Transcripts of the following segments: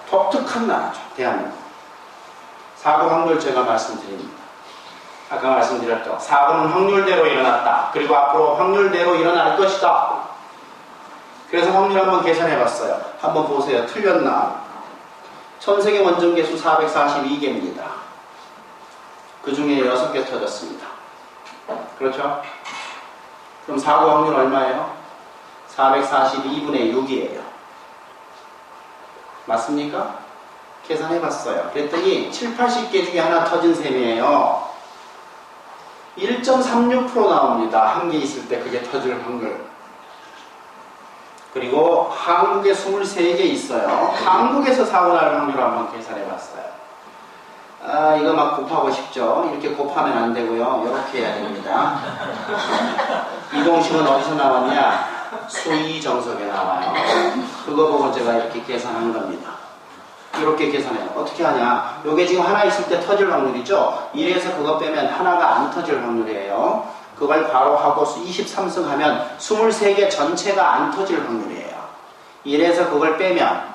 독특한 나라죠. 대한민국. 사고 확률 제가 말씀드립니다. 아까 말씀드렸죠. 사고는 확률대로 일어났다. 그리고 앞으로 확률대로 일어날 것이다. 그래서 확률 한번 계산해봤어요. 한번 보세요. 틀렸나? 전세계 원전개수 442개입니다. 그 중에 6개 터졌습니다. 그렇죠? 그럼 사고 확률 얼마예요? 442분의 6이에요. 맞습니까? 계산해봤어요. 그랬더니 7, 80개 중에 하나 터진 셈이에요. 1.36% 나옵니다. 한 개 있을 때 그게 터질 확률. 그리고 한국에 23개 있어요. 한국에서 사고 날 확률 한번 계산해봤어요. 이거 막 곱하고 싶죠? 이렇게 곱하면 안 되고요. 이렇게 해야 됩니다. 이 공식은 어디서 나왔냐? 수의 정석에 나와요. 그거 보고 제가 이렇게 계산한 겁니다. 이렇게 계산해요. 어떻게 하냐? 요게 지금 하나 있을 때 터질 확률이죠? 1에서 그거 빼면 하나가 안 터질 확률이에요. 그걸 바로 하고 23승 하면 23개 전체가 안 터질 확률이에요. 1에서 그걸 빼면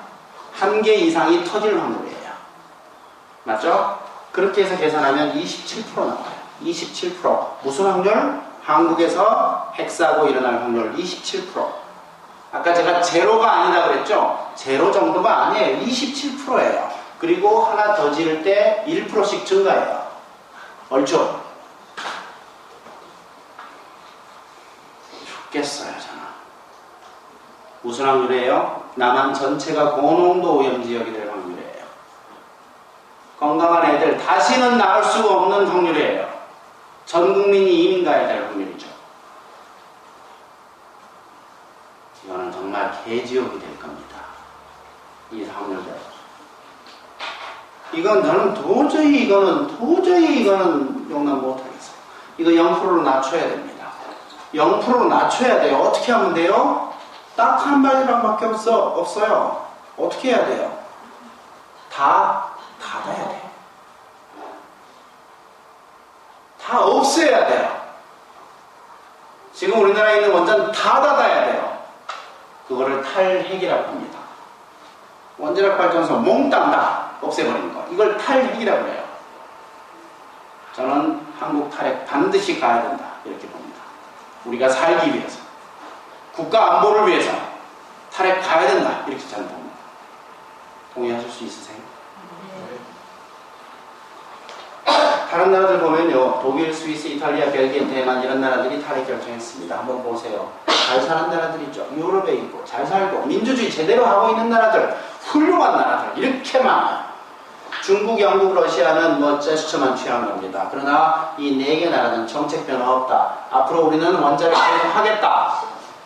1개 이상이 터질 확률이에요. 맞죠? 그렇게 해서 계산하면 27% 나와요. 27%. 무슨 확률? 한국에서 핵사고 일어날 확률 27%. 아까 제가 제로가 아니다 그랬죠? 제로 정도가 아니에요. 27%예요. 그리고 하나 더 지을 때 1%씩 증가해요. 얼추. 죽겠어요, 저는. 무슨 확률이에요? 남한 전체가 고농도 오염지역이 될 확률이에요. 건강한 애들 다시는 나을 수가 없는 확률이에요. 전 국민이 이민 가야 될 확률이죠. 이거는 정말 개지옥이 될 겁니다. 이 확률대로. 이건 저는 도저히 이거는 용납 못하겠어요. 이거 0%로 낮춰야 됩니다. 0%로 낮춰야 돼요. 어떻게 하면 돼요? 딱 한 가지밖에 없어요. 어떻게 해야 돼요? 다 닫아야 돼요. 다 없애야 돼요. 지금 우리나라에 있는 원전 다 닫아야 돼요. 그거를 탈핵이라고 합니다. 원자력 발전소 몽땅 다 없애버리는 거. 이걸 탈핵이라고 해요. 저는 한국 탈핵 반드시 가야 된다. 이렇게 봅니다. 우리가 살기 위해서. 국가 안보를 위해서 탈핵 가야 된다. 이렇게 저는 봅니다. 동의하실 수 있으세요? 다른 나라들 보면요. 독일, 스위스, 이탈리아, 벨기에, 대만 이런 나라들이 탈핵 결정했습니다. 한번 보세요. 잘 사는 나라들이죠. 유럽에 있고 잘 살고 민주주의 제대로 하고 있는 나라들, 훌륭한 나라들 이렇게 많아요. 중국, 영국, 러시아는 뭐 제스처만 취한 겁니다. 그러나 이 4개 나라는 정책 변화 없다. 앞으로 우리는 원자력 사용하겠다.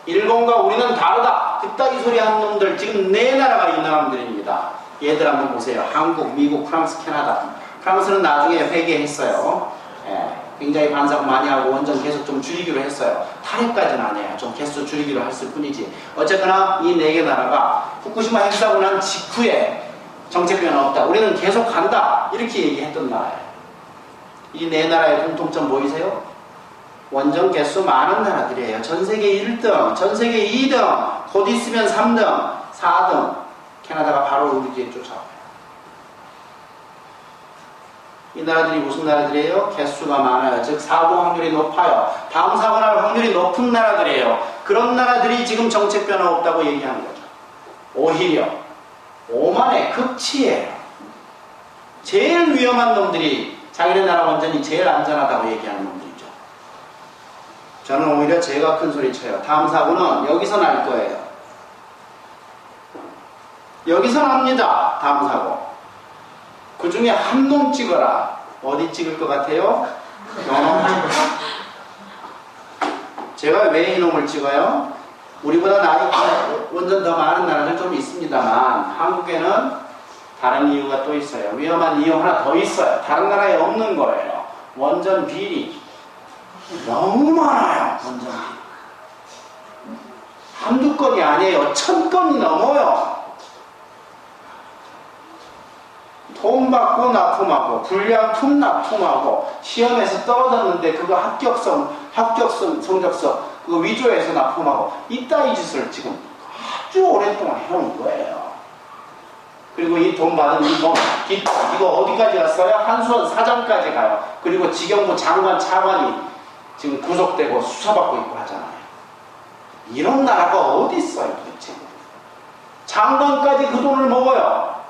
일본과 우리는 다르다. 그따위 소리 하는 놈들 지금 4나라가 이 나라들입니다. 얘들 한번 보세요. 한국, 미국, 프랑스, 캐나다. 프랑스는 나중에 회개했어요. 굉장히 반사고 많이 하고 원전 계속 좀 줄이기로 했어요. 탈핵까지는 아니에요. 좀 개수 줄이기로 했을 뿐이지. 어쨌거나 이 4개 나라가 후쿠시마 핵사고 난 직후에 정책 변화 없다. 우리는 계속 간다. 이렇게 얘기했던 나라예요. 이 4나라의 공통점 보이세요? 원전 개수 많은 나라들이에요. 전 세계 1등, 전 세계 2등, 곧 있으면 3등, 4등. 캐나다가 바로 우리 뒤에 쫓아와요. 이 나라들이 무슨 나라들이에요? 개수가 많아요. 즉 사고 확률이 높아요. 다음 사고 날 확률이 높은 나라들이에요. 그런 나라들이 지금 정책 변화 없다고 얘기하는 거죠. 오히려 오만의 극치예요. 제일 위험한 놈들이 자기네 나라 원전이 제일 안전하다고 얘기하는 놈들이죠. 저는 오히려 제가 큰 소리 쳐요. 다음 사고는 여기서 날 거예요. 여기서 납니다. 다음 사고. 그 중에 한 놈 찍어라. 어디 찍을 것 같아요? 요놈 제가 왜 이놈을 찍어요? 우리보다 나이 원전 더 많은 나라들 좀 있습니다만 한국에는 다른 이유가 또 있어요. 위험한 이유 하나 더 있어요. 다른 나라에 없는 거예요. 원전 비리. 너무 많아요. 원전 비리. 한두 건이 아니에요. 1000건이 넘어요. 돈 받고 납품하고 불량품 납품하고 시험에서 떨어졌는데 그거 합격성 성적서 그거 위조해서 납품하고 이따위 짓을 지금 아주 오랫동안 해온 거예요. 그리고 이 돈 받은 이 돈, 이거 어디까지 갔어요? 한수원 사장까지 가요. 그리고 지경부 장관, 차관이 지금 구속되고 수사받고 있고 하잖아요. 이런 나라가 어디 있어요, 도대체? 장관까지 그 돈을 먹어요.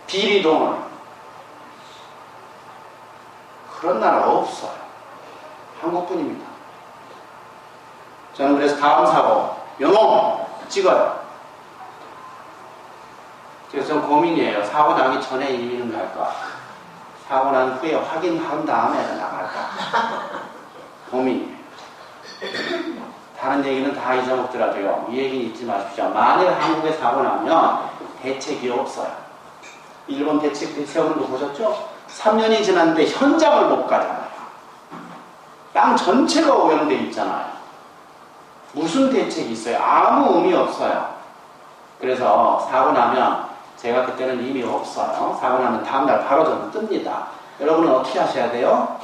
비리 돈을. 그런 나라 없어요. 한국뿐입니다. 저는 그래서 다음 사고, 요놈! 찍어요. 그래서 좀 고민이에요. 사고 나기 전에 이리는 갈까? 사고 난 후에 확인한 다음에 나갈까? 고민이에요. 다른 얘기는 다 잊어먹더라도요. 이 얘기는 잊지 마십시오. 만일 한국에 사고 나면 대책이 없어요. 일본 대책 세우는 거 보셨죠? 3년이 지났는데 현장을 못 가잖아요. 땅 전체가 오염돼 있잖아요. 무슨 대책이 있어요? 아무 의미 없어요. 그래서 사고 나면 제가 그때는 이미 없어요. 사고 나면 다음날 바로 저는 뜹니다. 여러분은 어떻게 하셔야 돼요?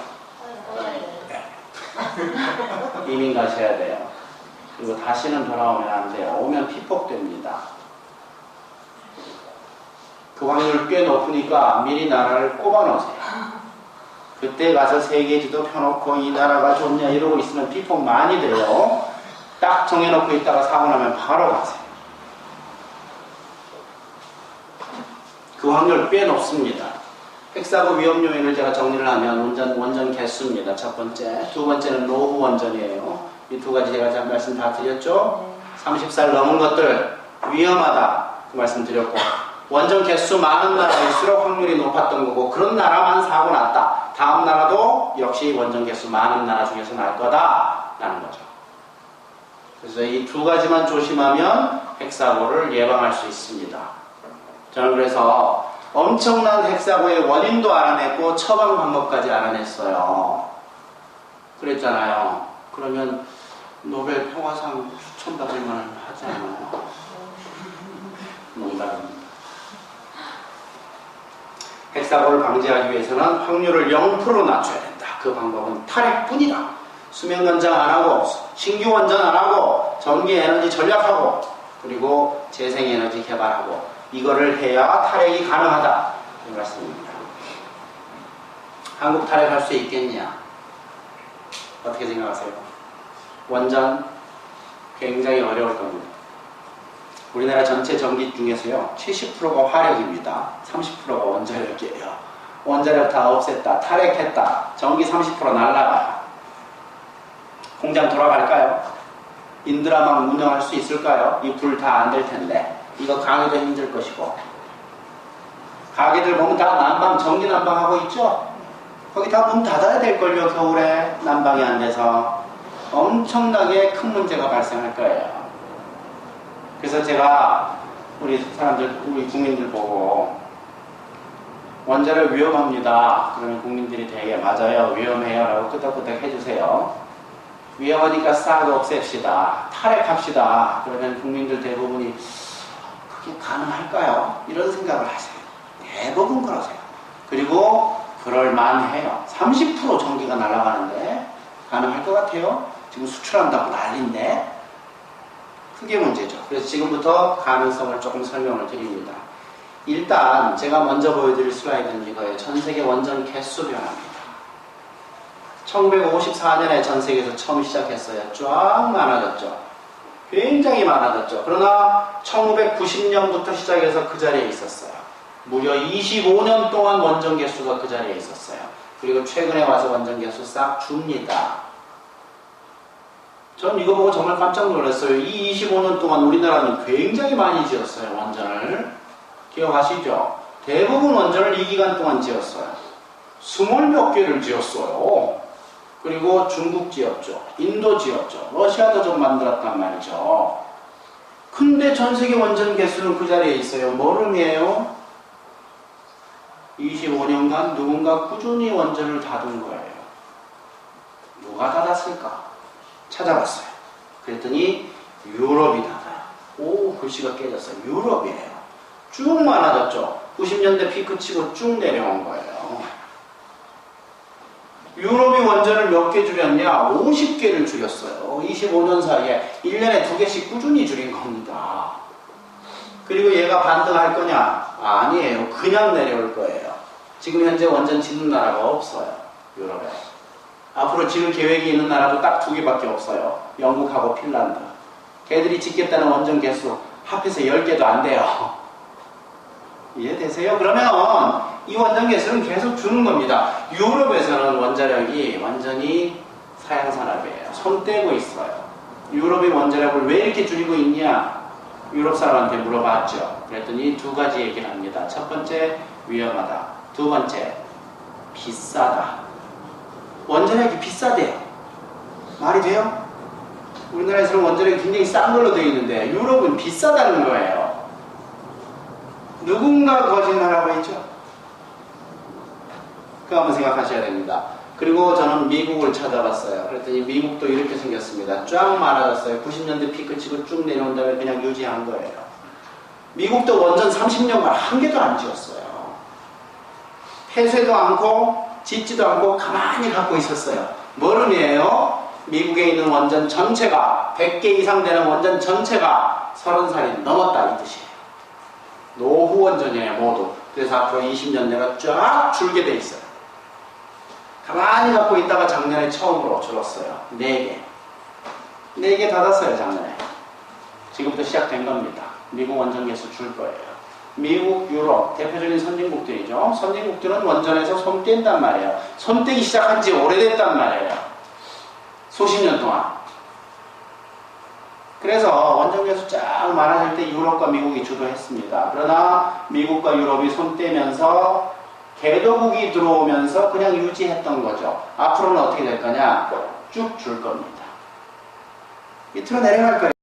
이민 가셔야 돼요. 그리고 다시는 돌아오면 안 돼요. 오면 피폭됩니다. 그 확률 꽤 높으니까 미리 나라를 꼽아놓으세요. 그때 가서 세계지도 펴놓고 이 나라가 좋냐 이러고 있으면 피폭 많이 돼요. 딱 정해놓고 있다가 사고 나면 바로 가세요. 그 확률 꽤 높습니다. 핵사고 위험 요인을 제가 정리를 하면 원전 개수입니다. 첫 번째. 두 번째는 노후 원전이에요. 이 두 가지 제가 말씀 다 드렸죠? 30살 넘은 것들 위험하다. 그 말씀 드렸고. 원전 개수 많은 나라일수록 확률이 높았던 거고 그런 나라만 사고 났다. 다음 나라도 역시 원전 개수 많은 나라 중에서 날 거다라는 거죠. 그래서 이 두 가지만 조심하면 핵사고를 예방할 수 있습니다. 저는 그래서 엄청난 핵사고의 원인도 알아냈고 처방 방법까지 알아냈어요. 그랬잖아요. 그러면 노벨 평화상 추천받을 만한 하지 않아요? 농담입니다. 핵사고를 방지하기 위해서는 확률을 0% 낮춰야 된다. 그 방법은 탈핵뿐이다. 수명 연장 안 하고 신규 원전 안 하고 전기 에너지 전략하고 그리고 재생에너지 개발하고 이거를 해야 탈핵이 가능하다. 이 말씀입니다. 한국 탈핵할 수 있겠냐? 어떻게 생각하세요? 원전 굉장히 어려울 겁니다. 우리나라 전체 전기 중에서요 70%가 화력입니다. 30%가 원자력이에요. 원자력 다 없앴다. 탈핵했다. 전기 30% 날라가요. 공장 돌아갈까요? 인드라만 운영할 수 있을까요? 이 불 다 안 될 텐데. 이거 강의도 힘들 것이고. 가게들 보면 다 난방, 전기 난방하고 있죠? 거기 다 문 닫아야 될걸요, 겨울에. 난방이 안 돼서. 엄청나게 큰 문제가 발생할 거예요. 그래서 제가 우리 사람들, 우리 국민들 보고 원자력 위험합니다. 그러면 국민들이 되게 맞아요, 위험해요 라고 끄덕끄덕 해주세요. 위험하니까 싹 없앱시다. 탈핵합시다. 그러면 국민들 대부분이 그게 가능할까요? 이런 생각을 하세요. 대부분 그러세요. 그리고 그럴만해요. 30% 전기가 날아가는데 가능할 것 같아요? 지금 수출한다고 난리인데 그게 문제죠. 그래서 지금부터 가능성을 조금 설명을 드립니다. 일단 제가 먼저 보여드릴 슬라이드는 이거예요. 전세계 원전 개수 변화입니다. 1954년에 전세계에서 처음 시작했어요. 쫙 많아졌죠. 굉장히 많아졌죠. 그러나 1990년부터 시작해서 그 자리에 있었어요. 무려 25년 동안 원전 개수가 그 자리에 있었어요. 그리고 최근에 와서 원전 개수 싹 줍니다. 전 이거 보고 정말 깜짝 놀랐어요. 이 25년 동안 우리나라는 굉장히 많이 지었어요. 원전을. 기억하시죠? 대부분 원전을 이 기간 동안 지었어요. 20몇 개를 지었어요. 그리고 중국 지었죠. 인도 지었죠. 러시아도 좀 만들었단 말이죠. 근데 전세계 원전 개수는 그 자리에 있어요. 뭘 의미해요? 25년간 누군가 꾸준히 원전을 닫은 거예요. 누가 닫았을까? 찾아봤어요. 그랬더니 유럽이 닫아요. 오, 글씨가 깨졌어요. 유럽이에요. 쭉 많아졌죠. 90년대 피크 치고 쭉 내려온 거예요. 유럽이 원전을 몇 개 줄였냐? 50개를 줄였어요. 25년 사이에 1년에 2개씩 꾸준히 줄인 겁니다. 그리고 얘가 반등할 거냐? 아니에요. 그냥 내려올 거예요. 지금 현재 원전 짓는 나라가 없어요. 유럽에. 앞으로 지을 계획이 있는 나라도 딱 2개밖에 없어요. 영국하고 핀란드. 걔들이 짓겠다는 원전 개수 합해서 10개도 안 돼요. 이해되세요? 그러면 이 원전 개수는 계속 주는 겁니다. 유럽에서는 원자력이 완전히 사양산업이에요. 손 떼고 있어요. 유럽의 원자력을 왜 이렇게 줄이고 있냐? 유럽 사람한테 물어봤죠. 그랬더니 2가지 얘기를 합니다. 첫 번째, 위험하다. 2번째, 비싸다. 원자력이 비싸대요. 말이 돼요? 우리나라에서는 원자력이 굉장히 싼 걸로 되어 있는데 유럽은 비싸다는 거예요. 누군가 거짓말하고 있죠. 그거 한번 생각하셔야 됩니다. 그리고 저는 미국을 찾아봤어요. 그랬더니 미국도 이렇게 생겼습니다. 쫙 많아졌어요. 90년대 피크 치고 쭉 내려온 다음에 그냥 유지한 거예요. 미국도 원전 30년간 한 개도 안 지었어요. 폐쇄도 않고 짓지도 않고 가만히 갖고 있었어요. 뭘 의미해요? 미국에 있는 원전 전체가 100개 이상 되는 원전 전체가 30살이 넘었다 이 뜻이에요. 노후 원전이에요 모두. 그래서 앞으로 20년 내가 쫙 줄게 돼 있어요. 가만히 갖고 있다가 작년에 처음으로 줄었어요. 4개. 4개 닫았어요 작년에. 지금부터 시작된 겁니다. 미국 원전 개수 줄 거예요. 미국, 유럽, 대표적인 선진국들이죠. 선진국들은 원전에서 손 뗀단 말이에요. 손 떼기 시작한 지 오래됐단 말이에요. 수십 년 동안. 그래서 원전 개수 쫙 많아질 때 유럽과 미국이 주도했습니다. 그러나 미국과 유럽이 손 떼면서 개도국이 들어오면서 그냥 유지했던 거죠. 앞으로는 어떻게 될 거냐? 쭉 줄 겁니다. 밑으로 내려갈 거예요.